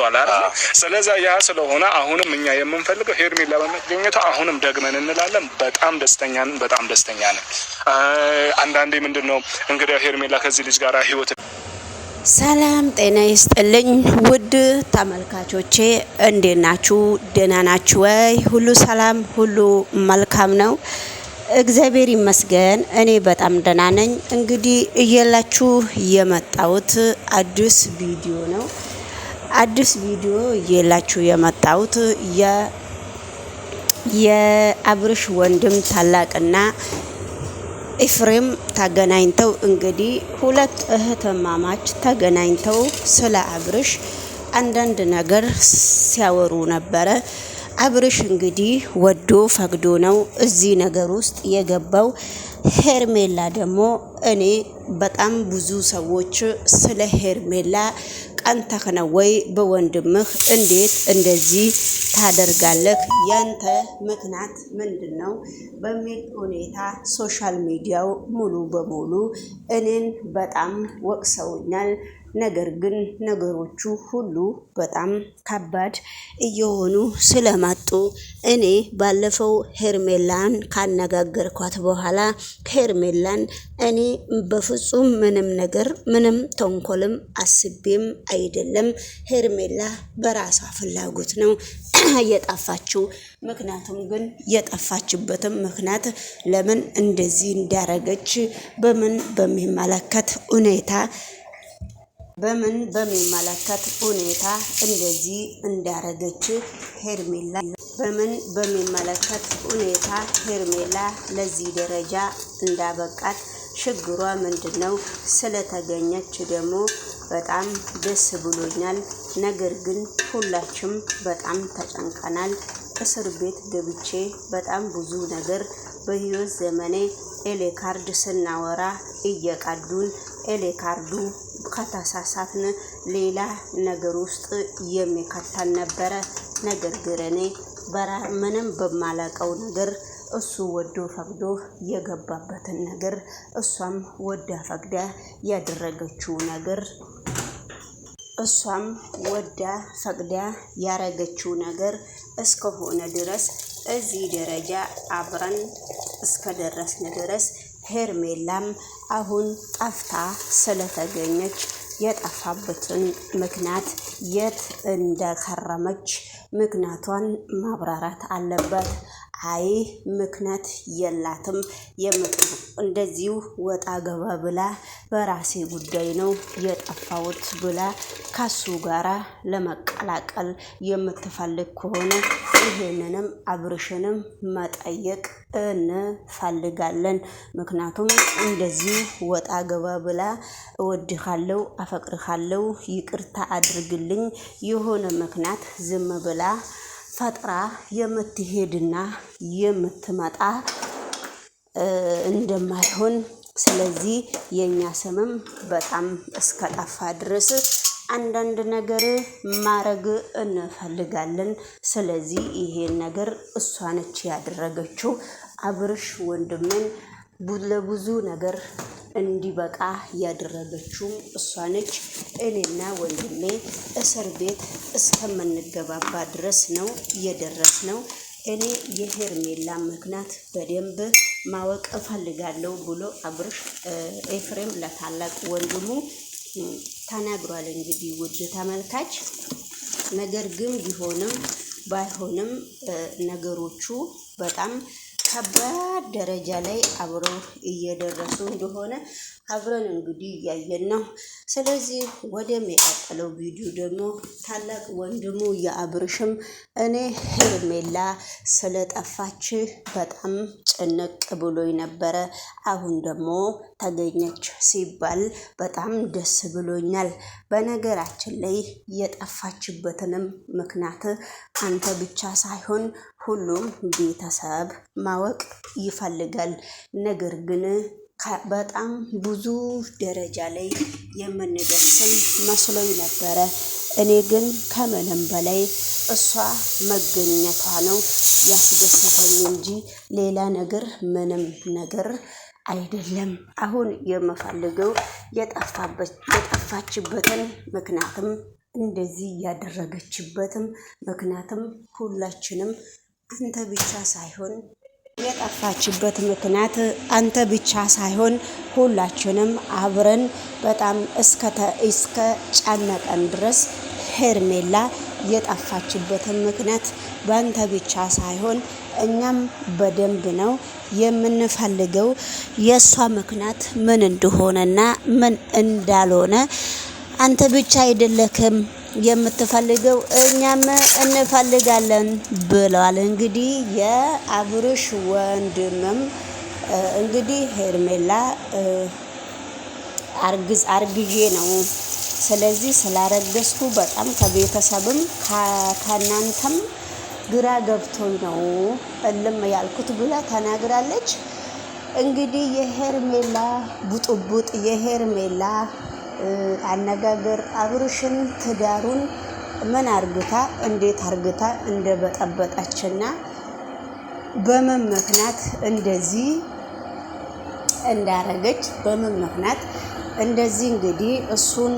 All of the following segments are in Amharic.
ገብቷል አይደል? ስለዚህ ያ ስለሆነ አሁንም እኛ የምንፈልገው ሄርሜላ በመገኘቷ አሁንም ደግመን እንላለን በጣም ደስተኛ ነን። አንዳንዴ ምንድነው እንግዲህ ሄርሜላ ከዚህ ልጅ ጋር ህይወት ሰላም ጤና ይስጥልኝ ውድ ተመልካቾቼ እንዴት ናችሁ? ደህና ናችሁ ወይ? ሁሉ ሰላም ሁሉ መልካም ነው፣ እግዚአብሔር ይመስገን። እኔ በጣም ደህና ነኝ። እንግዲህ እየላችሁ የመጣሁት አዲስ ቪዲዮ ነው። አዲስ ቪዲዮ እየላችሁ የመጣሁት የአብርሽ ወንድም ታላቅና ኤፍሬም ተገናኝተው እንግዲህ ሁለት እህትማማች ተገናኝተው ስለ አብርሽ አንዳንድ ነገር ሲያወሩ ነበረ። አብርሽ እንግዲህ ወዶ ፈቅዶ ነው እዚህ ነገር ውስጥ የገባው። ሄርሜላ ደግሞ እኔ በጣም ብዙ ሰዎች ስለ ሄርሜላ ቀንተህ ነው ወይ በወንድምህ እንዴት እንደዚህ ታደርጋለህ? ያንተ ምክንያት ምንድነው? በሚል ሁኔታ ሶሻል ሚዲያው ሙሉ በሙሉ እኔን በጣም ወቅሰውኛል። ነገር ግን ነገሮቹ ሁሉ በጣም ከባድ እየሆኑ ስለመጡ እኔ ባለፈው ሄርሜላን ካነጋገርኳት በኋላ ሄርሜላን እኔ በፍጹም ምንም ተንኮልም አስቤም አይደለም። ሄርሜላ በራሷ ፍላጎት ነው የጠፋችው። ምክንያቱም ግን የጠፋችበትም ምክንያት ለምን እንደዚህ እንዳረገች በምን በሚመለከት ሁኔታ እንደዚህ እንዳረገች ሄርሜላ ለዚህ ደረጃ እንዳበቃት ችግሯ ምንድነው? ስለተገኘች ደግሞ በጣም ደስ ብሎኛል። ነገር ግን ሁላችንም በጣም ተጨንቀናል። እስር ቤት ገብቼ በጣም ብዙ ነገር በህይወት ዘመኔ ኤሌካርድ ስናወራ እየቀዱን ኤሌካርዱ ከተሳሳትን ሌላ ነገር ውስጥ የሚከተል ነበረ። ነገር ግን እኔ ምንም በማላቀው ነገር እሱ ወዶ ፈቅዶ የገባበትን ነገር እሷም ወዳ ፈቅዳ ያደረገችው ነገር እስከሆነ ድረስ እዚህ ደረጃ አብረን እስከደረስን ድረስ ሄርሜላም አሁን ጠፍታ ስለተገኘች የጠፋበትን ምክንያት የት እንደከረመች ምክንያቷን ማብራራት አለባት። አይ ምክንያት የላትም እንደዚሁ ወጣ ገባ ብላ በራሴ ጉዳይ ነው የጠፋሁት ብላ ከሱ ጋራ ለመቀላቀል የምትፈልግ ከሆነ ይሄንንም አብርሽንም መጠየቅ እንፈልጋለን። ምክንያቱም እንደዚሁ ወጣ ገባ ብላ እወድሃለሁ፣ አፈቅርሃለሁ፣ ይቅርታ አድርግልኝ የሆነ ምክንያት ዝም ብላ ፈጥራ የምትሄድና የምትመጣ እንደማይሆን፣ ስለዚህ የኛ ስምም በጣም እስከጠፋ ድረስ አንዳንድ ነገር ማረግ እንፈልጋለን። ስለዚህ ይሄን ነገር እሷ ነች ያደረገችው። አብርሽ ወንድምን ለብዙ ነገር እንዲበቃ ያደረገችው እሷ ነች። እኔና ወንድሜ እስር ቤት እስከምንገባባ ድረስ ነው የደረስነው። እኔ የሄርሜላ ምክንያት በደንብ ማወቅ እፈልጋለሁ ብሎ አብርሽ ኤፍሬም ለታላቅ ወንድሙ ተናግሯል። እንግዲህ ውድ ተመልካች ነገር ግን ቢሆንም ባይሆንም ነገሮቹ በጣም ከባድ ደረጃ ላይ አብረው እየደረሱ እንደሆነ አብረን እንግዲህ እያየን ነው። ስለዚህ ወደሚቀጥለው ቪዲዮ ደግሞ ታላቅ ወንድሙ የአብርሽም እኔ ሄርሜላ ስለጠፋች በጣም ጭንቅ ብሎኝ ነበረ፣ አሁን ደግሞ ተገኘች ሲባል በጣም ደስ ብሎኛል። በነገራችን ላይ የጠፋችበትንም ምክንያት አንተ ብቻ ሳይሆን ሁሉም ቤተሰብ ማወቅ ይፈልጋል። ነገር ግን በጣም ብዙ ደረጃ ላይ የምንደርስም መስሎኝ ነበረ። እኔ ግን ከምንም በላይ እሷ መገኘቷ ነው ያስደሰተኝ እንጂ ሌላ ነገር ምንም ነገር አይደለም። አሁን የምፈልገው የጠፋችበትን ምክንያትም እንደዚህ ያደረገችበትም ምክንያትም ሁላችንም አንተ ብቻ ሳይሆን የጠፋችበት ምክንያት አንተ ብቻ ሳይሆን ሁላችንም አብረን በጣም እስከ ጨነቀን ድረስ ሄርሜላ የጠፋችበትን ምክንያት በአንተ ብቻ ሳይሆን እኛም በደንብ ነው የምንፈልገው የእሷ ምክንያት ምን እንደሆነና ምን እንዳልሆነ አንተ ብቻ አይደለክም የምትፈልገው እኛም እንፈልጋለን ብለዋል። እንግዲህ የአብርሽ ወንድምም እንግዲህ ሄርሜላ አርግዤ ነው፣ ስለዚህ ስላረገዝኩ በጣም ከቤተሰብም ከናንተም ግራ ገብቶኝ ነው እልም ያልኩት ብላ ተናግራለች። እንግዲህ የሄርሜላ ቡጥቡጥ የሄርሜላ አነጋገር አብርሽን ትዳሩን ምን አርግታ እንዴት አርግታ እንደበጠበጠችና በምን ምክንያት እንደዚህ እንዳረገች በምን ምክንያት እንደዚህ እንግዲህ እሱን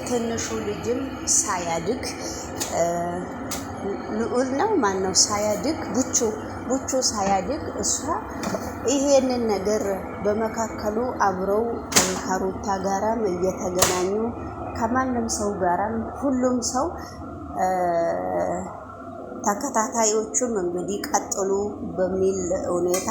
ትንሹ ልጅም ሳያድግ ልዑል ነው ማን ነው ሳያድግ ቡቹ ሳያድግ እሷ ይሄንን ነገር በመካከሉ አብረው ከሩታ ጋራም እየተገናኙ ከማንም ሰው ጋራም ሁሉም ሰው ተከታታዮቹም እንግዲህ ቀጥሉ በሚል ሁኔታ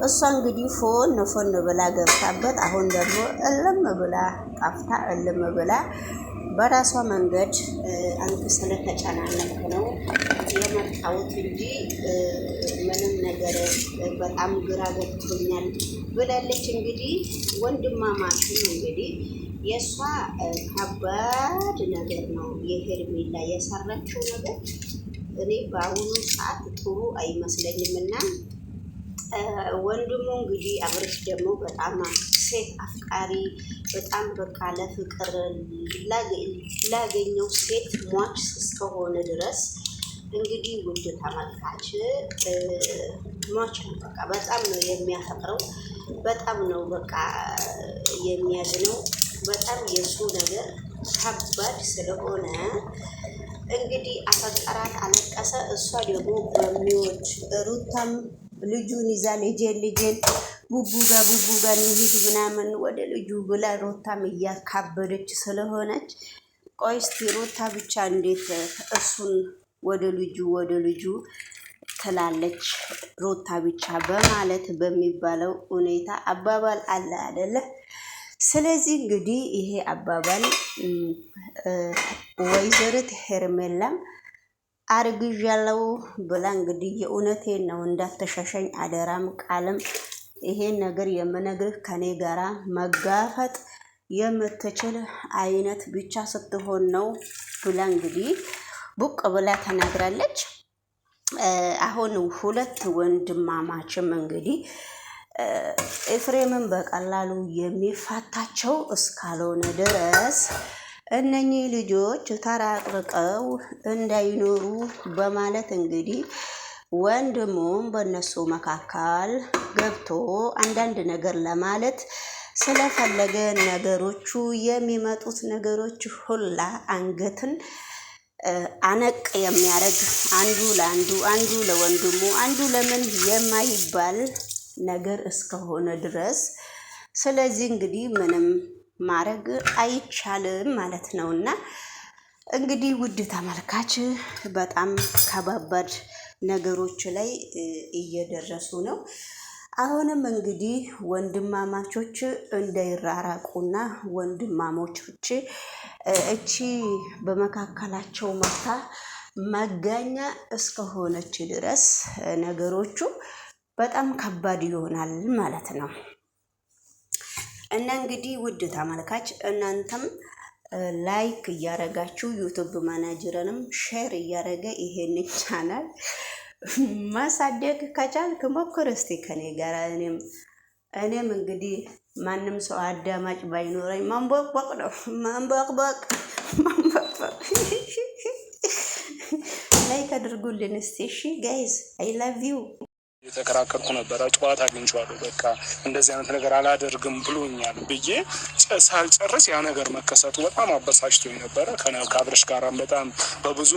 እሷ እንግዲህ ፎን ብላ ገብታበት አሁን ደግሞ እልም ብላ ጠፍታ እልም ብላ በራሷ መንገድ አንተ ስለተጨናነቅ ነው የመጣሁት እንጂ ምንም ነገር በጣም ግራ ገብቶኛል ብላለች። እንግዲህ ወንድማማችም እንግዲህ የእሷ ከባድ ነገር ነው የሄርሜላ የሰራችው ነገር እኔ በአሁኑ ሰዓት ጥሩ አይመስለኝም። እና ወንድሙ እንግዲህ አብርሽ ደግሞ በጣም ሴት አፍቃሪ በጣም በቃ ለፍቅር ላገኘው ሴት ሟች እስከሆነ ድረስ እንግዲህ ውድ ተመልካች ሟች ነው። በቃ በጣም ነው የሚያፈቅረው፣ በጣም ነው በቃ የሚያዝነው። በጣም የሱ ነገር ከባድ ስለሆነ እንግዲህ አፈቀራት፣ አለቀሰ። እሷ ደግሞ በሚወድ ሩታም ልጁን ይዛ ልጄን ቡቡ ጋር እንሂድ ምናምን ወደ ልጁ ብላ ሩታም እያካበደች ስለሆነች ቆይ እስቲ ሩታ ብቻ እንዴት እሱን ወደ ልጁ ትላለች ሩታ ብቻ በማለት በሚባለው ሁኔታ አባባል አለ አይደለ? ስለዚህ እንግዲህ ይሄ አባባል ወይዘሪት ሄርሜላም አርግዣለሁ ብላ እንግዲህ የእውነቴን ነው እንዳትሸሸኝ አደራም ቃልም ይሄን ነገር የምነግርህ ከኔ ጋራ መጋፈጥ የምትችል አይነት ብቻ ስትሆን ነው ብላ እንግዲህ ቡቅ ብላ ተናግራለች። አሁን ሁለት ወንድማማችም እንግዲህ ኤፍሬምን በቀላሉ የሚፋታቸው እስካልሆነ ድረስ እነኚህ ልጆች ተራቅርቀው እንዳይኖሩ በማለት እንግዲህ ወንድሙም በእነሱ መካከል ገብቶ አንዳንድ ነገር ለማለት ስለፈለገ ነገሮቹ የሚመጡት ነገሮች ሁላ አንገትን አነቅ የሚያደርግ አንዱ ለአንዱ አንዱ ለወንድሙ አንዱ ለምን የማይባል ነገር እስከሆነ ድረስ ስለዚህ እንግዲህ ምንም ማድረግ አይቻልም ማለት ነውና እንግዲህ ውድ ተመልካች በጣም ከባባድ ነገሮች ላይ እየደረሱ ነው። አሁንም እንግዲህ ወንድማማቾች እንዳይራራቁና ወንድማሞቾች እቺ በመካከላቸው መታ መጋኛ እስከሆነች ድረስ ነገሮቹ በጣም ከባድ ይሆናል ማለት ነው። እና እንግዲህ ውድ ተመልካች እናንተም ላይክ እያረጋችሁ ዩቲዩብ ማናጀርንም ሼር እያረገ ይሄን ቻናል ማሳደግ ከቻልክ ሞክር እስቲ ከኔ ጋር። እኔም እንግዲህ ማንም ሰው አዳማጭ ባይኖረኝ ማንቦቅቦቅ ነው ማንቦቅቦቅ። ላይክ አድርጉልን እስቲ እሺ ጋይስ፣ አይ ላቭ ዩ። የተከራከርኩ ነበረ። ጠዋት አግኝቼዋለሁ። በቃ እንደዚህ አይነት ነገር አላደርግም ብሎኛል ብዬ ሳልጨርስ ያ ነገር መከሰቱ በጣም አበሳጭቶኝ ነበረ። ከአብርሽ ጋራም በጣም በብዙ